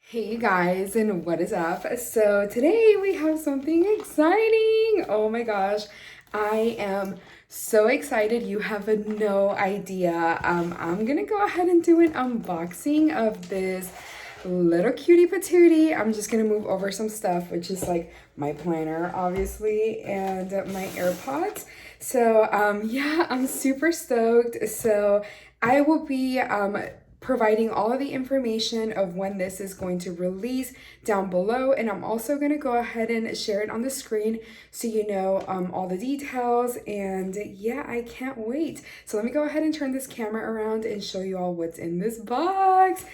Hey you guys, and what is up? So today we have something exciting. Oh my gosh, I am so excited. You have no idea. I'm gonna go ahead and do an unboxing of this little cutie patootie. I'm just gonna move over some stuff, which is like my planner, obviously, and my AirPods. So yeah, I'm super stoked. So I will be providing all of the information of when this is going to release down below, and I'm also going to go ahead and share it on the screen so you know all the details. And yeah, I can't wait. So let me go ahead and turn this camera around and show you all what's in this box.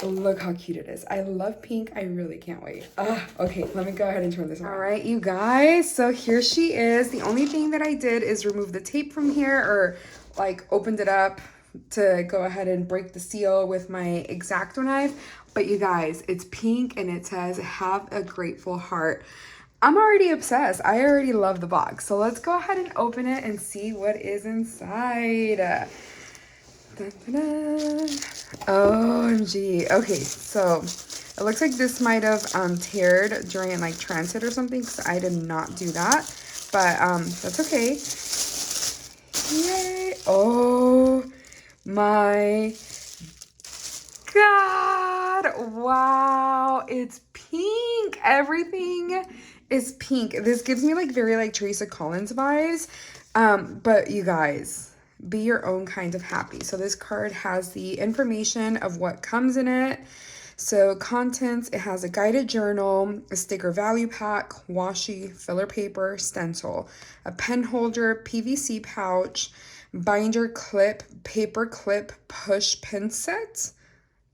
Look how cute it is. I love pink. I really can't wait. Okay, let me go ahead and turn this around. All right, you guys, so here she is. The only thing that I did is remove the tape from here, or like opened it up to go ahead and break the seal with my X-Acto knife. But you guys, it's pink and it says, "Have a grateful heart." I'm already obsessed. I already love the box. So let's go ahead and open it and see what is inside. Dun, dun, dun. OMG. Okay, so it looks like this might have teared during like transit or something, because I did not do that. But that's okay. Yay. Oh my God. Wow. It's pink. Everything is pink. This gives me like very like Teresa Collins vibes. But you guys, be your own kind of happy. So this card has the information of what comes in it. So contents, it has a guided journal, a sticker value pack, washi, filler paper, stencil, a pen holder, PVC pouch, binder clip, paper clip, push pin set.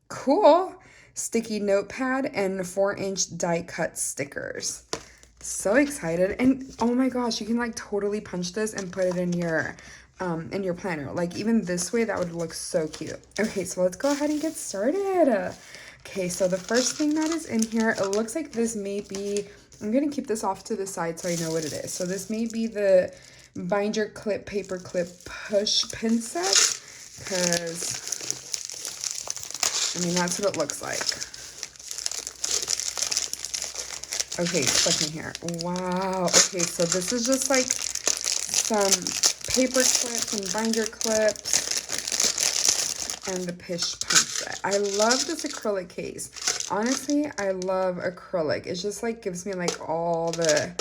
Cool. Sticky notepad, and 4-inch die cut stickers. So excited. And oh my gosh, you can like totally punch this and put it in your planner. Like even this way, that would look so cute. Okay, so let's go ahead and get started. Okay, so the first thing that is in here, it looks like this may be, I'm gonna keep this off to the side so I know what it is. So this may be the binder clip, paper clip, push pin set, because I mean, that's what it looks like. Okay, stuck in here. Wow. Okay, so this is just like some paper clips and binder clips and the push punch set. I love this acrylic case. Honestly, I love acrylic. It just like gives me like all the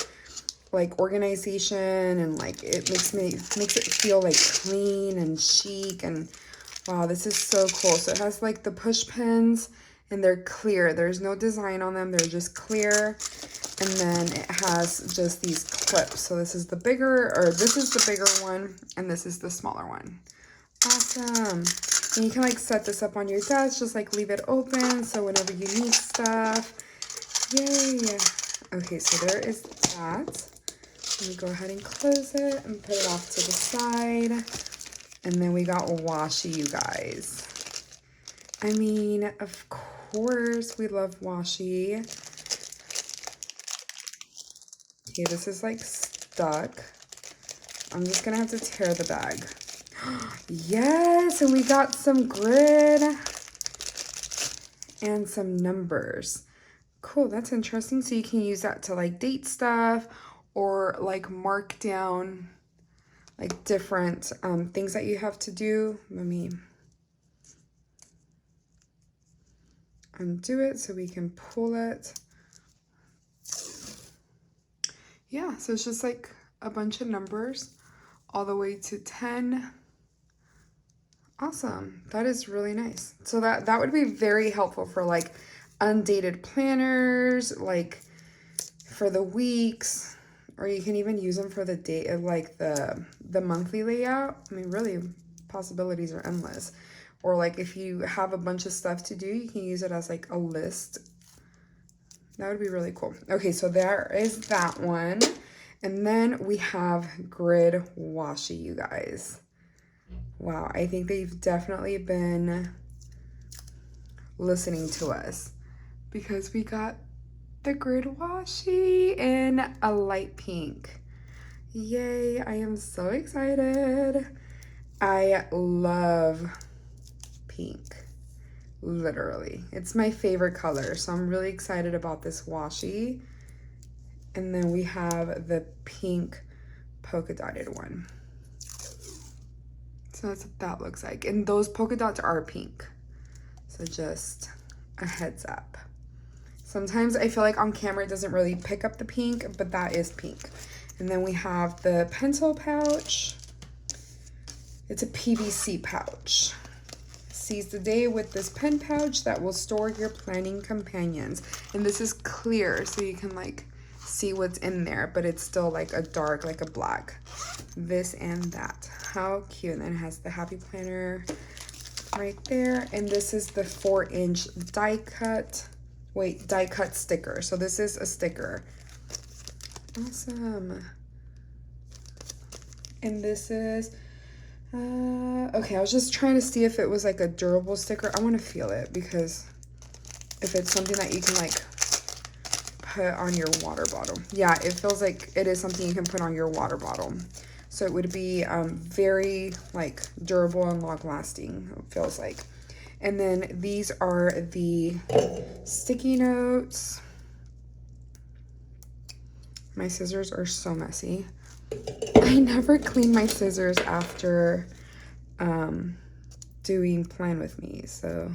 like organization, and like it makes it feel like clean and chic. And wow, this is so cool. So it has like the push pins, and they're clear. There's no design on them. They're just clear. And then it has just these clips. So this is the bigger, or this is the bigger one, and this is the smaller one. Awesome. And you can like set this up on your desk, just like leave it open so whenever you need stuff. Yay. Okay, so there is that. Let me go ahead and close it and put it off to the side. And then we got washi, you guys. I mean, of course we love washi. Okay, this is like stuck. I'm just gonna have to tear the bag. Yes, and we got some grid and some numbers. Cool, that's interesting. So you can use that to like date stuff, or like mark down like different things that you have to do. Let me undo it so we can pull it. Yeah, so it's just like a bunch of numbers all the way to 10. Awesome. That is really nice. So that would be very helpful for like undated planners, like for the weeks, or you can even use them for the date of like the monthly layout. I mean, really, possibilities are endless. Or like if you have a bunch of stuff to do, you can use it as like a list. That would be really cool. Okay, so there is that one. And then we have grid washi, you guys. Wow, I think they've definitely been listening to us, because we got the grid washi in a light pink. Yay, I am so excited. I love pink. literally. It's my favorite color, so I'm really excited about this washi. And then we have the pink polka dotted one. So that's what that looks like. And those polka dots are pink. So just a heads up. Sometimes I feel like on camera it doesn't really pick up the pink, but that is pink. And then we have the pencil pouch. It's a PVC pouch. Seize the day with this pen pouch that will store your planning companions. And this is clear, so you can like see what's in there, but it's still like a dark, like a black. This and that. How cute. And then it has the happy planner right there. And this is the 4-inch die cut sticker. So this is a sticker. Awesome. And this is okay, I was just trying to see if it was like a durable sticker. I want to feel it, because if it's something that you can like put on your water bottle. Yeah, it feels like it is something you can put on your water bottle. So it would be very like durable and long lasting, it feels like. And then these are the sticky notes. My scissors are so messy. I never clean my scissors after doing Plan With Me, so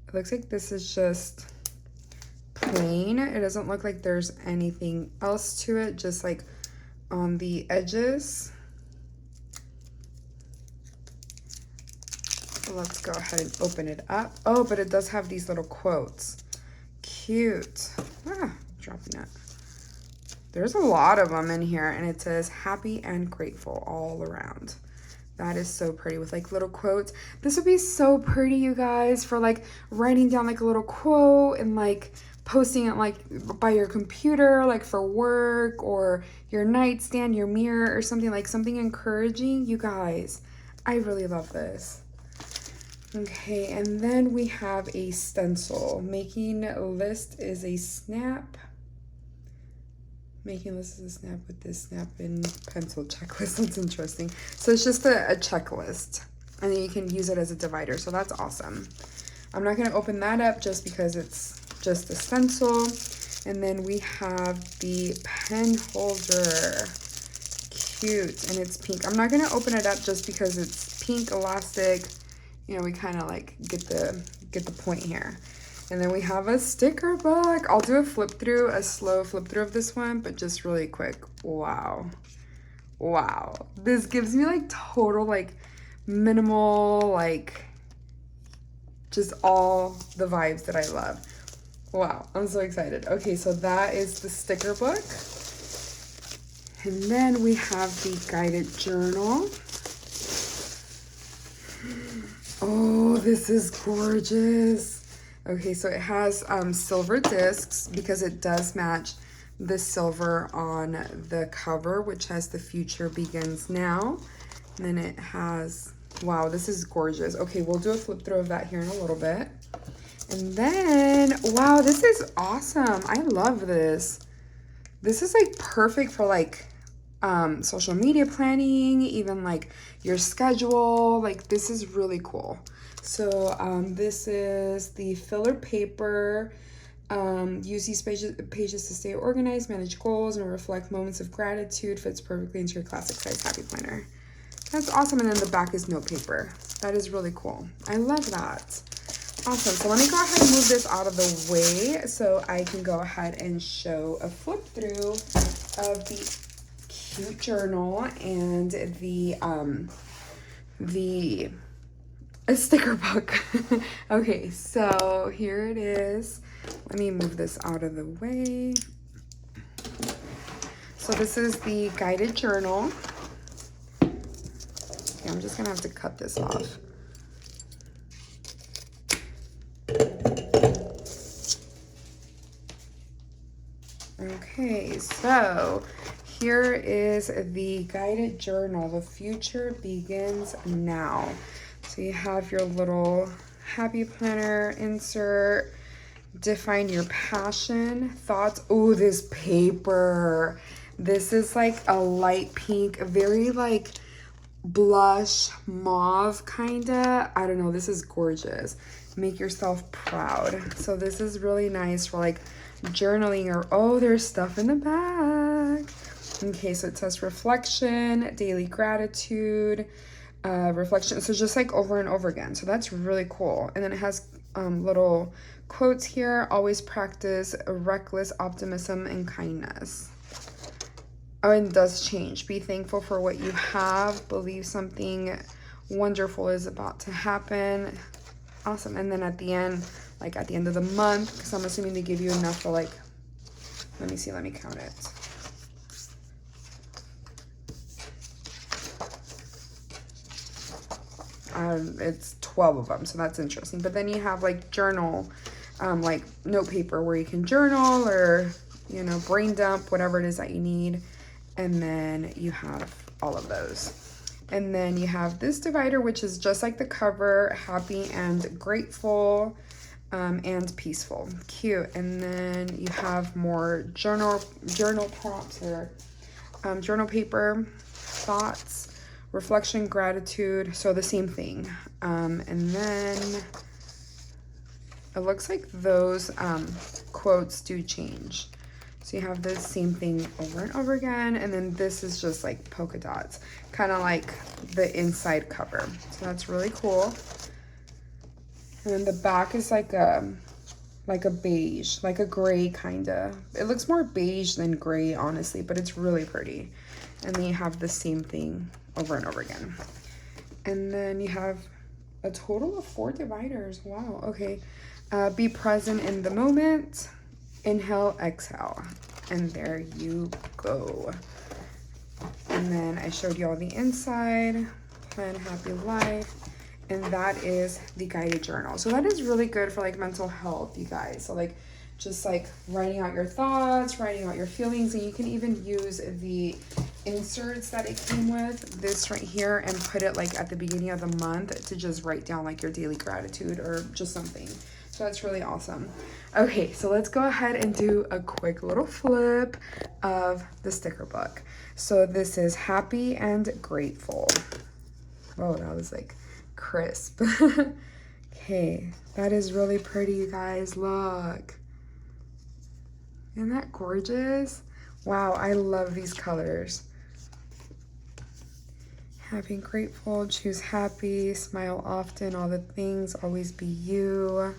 it looks like this is just plain. It doesn't look like there's anything else to it, just like on the edges. So let's go ahead and open it up. Oh, but it does have these little quotes. Cute. Ah, dropping it. There's a lot of them in here, and it says happy and grateful all around. That is so pretty with like little quotes. This would be so pretty, you guys, for like writing down like a little quote and like posting it like by your computer, like for work, or your nightstand, your mirror, or something, like something encouraging. You guys, I really love this. Okay, and then we have a stencil. Making a list is a snap. Making lists is a snap with this snap and pencil checklist. That's interesting. So it's just a checklist, and then you can use it as a divider. So that's awesome. I'm not going to open that up just because it's just a stencil. And then we have the pen holder. Cute, and it's pink. I'm not going to open it up just because it's pink elastic. You know, we kind of like get the point here. And then we have a sticker book. I'll do a slow flip through of this one, but just really quick. Wow. Wow. This gives me like total like minimal, like just all the vibes that I love. Wow, I'm so excited. Okay, so that is the sticker book. And then we have the guided journal. Oh, this is gorgeous. Okay, so it has silver discs because it does match the silver on the cover, which has the future begins now. And then it has, wow, this is gorgeous. Okay, we'll do a flip through of that here in a little bit. And then, wow, this is awesome. I love this. This is like perfect for like social media planning, even like your schedule. Like this is really cool. So this is the filler paper. Use these pages to stay organized, manage goals, and reflect moments of gratitude. Fits perfectly into your classic size happy planner. That's awesome. And then the back is note paper. That is really cool. I love that. Awesome. So let me go ahead and move this out of the way so I can go ahead and show a flip through of the cute journal and a sticker book. Okay, so here it is. Let me move this out of the way. So this is the guided journal. Okay, I'm just gonna have to cut this off. Okay, so here is the guided journal. The future begins now. So you have your little happy planner insert. Define your passion, thoughts. Oh, this paper. This is like a light pink, very like blush mauve kinda. I don't know, this is gorgeous. Make yourself proud. So this is really nice for like journaling or, oh, there's stuff in the back. Okay, so it says reflection, daily gratitude, reflection. So just like over and over again. So that's really cool. And then it has little quotes here. Always practice reckless optimism and kindness. Oh, and it does change. Be thankful for what you have. Believe something wonderful is about to happen. Awesome. And then at the end, like at the end of the month, because I'm assuming they give you enough for like, let me see, let me count it. It's 12 of them, so that's interesting. But then you have like journal, like note paper where you can journal or, you know, brain dump, whatever it is that you need. And then you have all of those. And then you have this divider, which is just like the cover, happy and grateful, and peaceful. Cute. And then you have more journal prompts or journal paper, thoughts, reflection, gratitude. So the same thing. And then it looks like those quotes do change. So you have the same thing over and over again. And then this is just like polka dots, kind of like the inside cover. So that's really cool. And then the back is like a beige, like a gray kind of. It looks more beige than gray, honestly, but it's really pretty. And then you have the same thing over and over again. And then you have a total of 4 dividers. Wow, okay. Be present in the moment. Inhale, exhale, and there you go. And then I showed you all the inside, plan a happy life, and that is the guided journal. So that is really good for like mental health, you guys. So like just like writing out your thoughts, writing out your feelings, and you can even use the inserts that it came with, this right here, and put it like at the beginning of the month to just write down like your daily gratitude or just something. So that's really awesome. Okay, so let's go ahead and do a quick little flip of the sticker book. So this is happy and grateful. Oh, that was like crisp. Okay, that is really pretty, you guys. Look. Isn't that gorgeous? Wow, I love these colors. Happy and grateful, choose happy, smile often, all the things, always be you.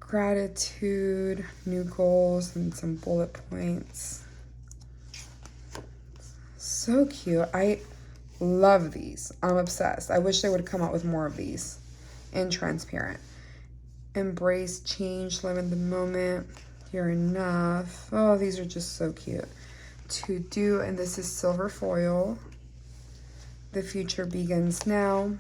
Gratitude, new goals, and some bullet points. So cute. I love these. I'm obsessed. I wish they would come out with more of these in transparent. Embrace change, live in the moment. You're enough. Oh, these are just so cute. To do, and this is silver foil. The future begins now.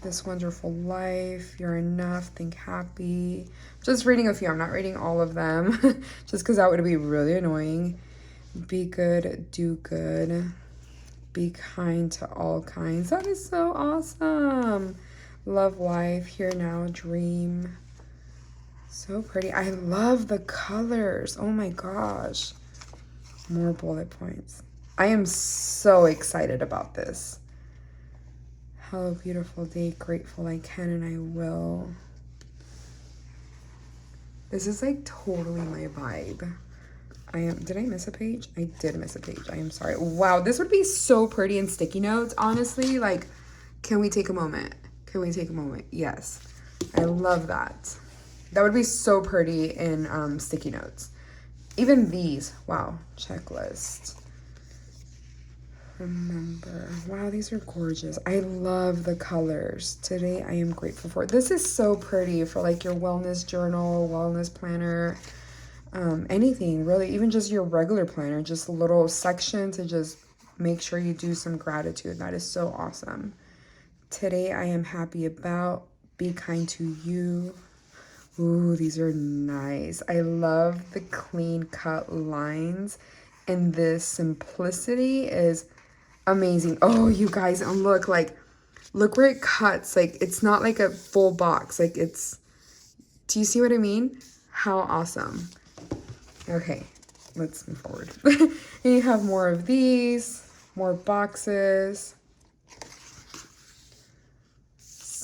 This wonderful life, you're enough, think happy. Just reading a few, I'm not reading all of them, just because that would be really annoying. Be good, do good. Be kind to all kinds. That is so awesome. Love life, here now, dream. So pretty. I love the colors. Oh my gosh. More bullet points. I am so excited about this. Hello, beautiful day, grateful I can and I will. This is like totally my vibe. Did I miss a page? I did miss a page. I am sorry. Wow, this would be so pretty in sticky notes, honestly. Like, can we take a moment? Can we take a moment? Yes. I love that. That would be so pretty in sticky notes. Even these. Wow. Checklist. Remember. Wow, these are gorgeous. I love the colors. Today I am grateful for it. This is so pretty for like your wellness journal, wellness planner, anything really, even just your regular planner, just a little section to just make sure you do some gratitude. That is so awesome. Today I am happy about, be kind to you. Ooh, these are nice. I love the clean cut lines, and this simplicity is amazing. Oh, you guys, and look where it cuts. Like, it's not like a full box. Like, it's, do you see what I mean? How awesome. Okay, let's move forward. And you have more of these, more boxes.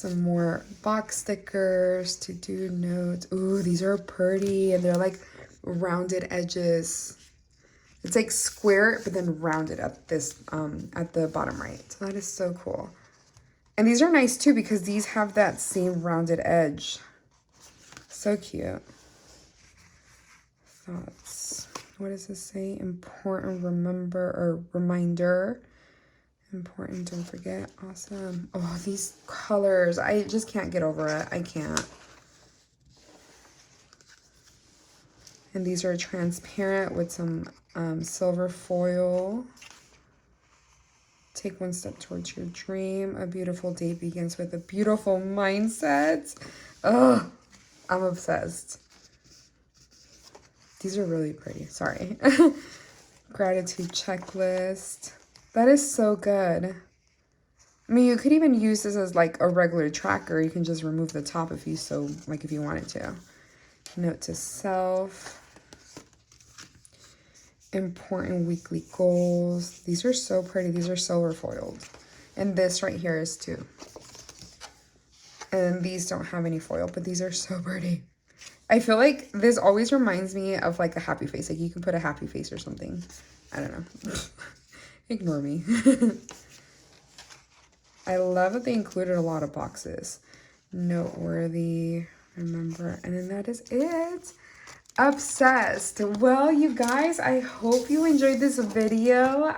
Some more box stickers to do notes. Ooh, these are pretty, and they're like rounded edges. It's like square, but then rounded at this, at the bottom right. So that is so cool. And these are nice too because these have that same rounded edge. So cute. Thoughts. What does this say? Important reminder. Important, don't forget. Awesome. Oh, these colors. I just can't get over it. I can't. And these are transparent with some silver foil. Take one step towards your dream. A beautiful day begins with a beautiful mindset. Ugh, I'm obsessed. These are really pretty. Sorry. Gratitude checklist. That is so good. I mean, you could even use this as like a regular tracker. You can just remove the top if you so, like if you wanted to. Note to self. Important weekly goals. These are so pretty. These are silver foiled. And this right here is too. And these don't have any foil, but these are so pretty. I feel like this always reminds me of like a happy face. Like you can put a happy face or something. I don't know. Ignore me. I love that they included a lot of boxes. Noteworthy, remember, and then that is it. Obsessed. Well, you guys, I hope you enjoyed this video.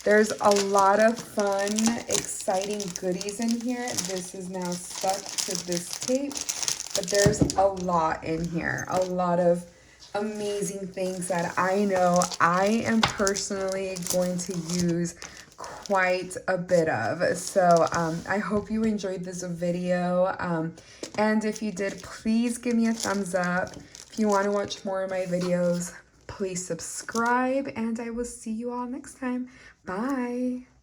There's a lot of fun, exciting goodies in here. This is now stuck to this tape, but there's a lot in here. A lot of amazing things that I know I am personally going to use quite a bit of. So I hope you enjoyed this video. And if you did, please give me a thumbs up. If you want to watch more of my videos, please subscribe, and I will see you all next time. Bye.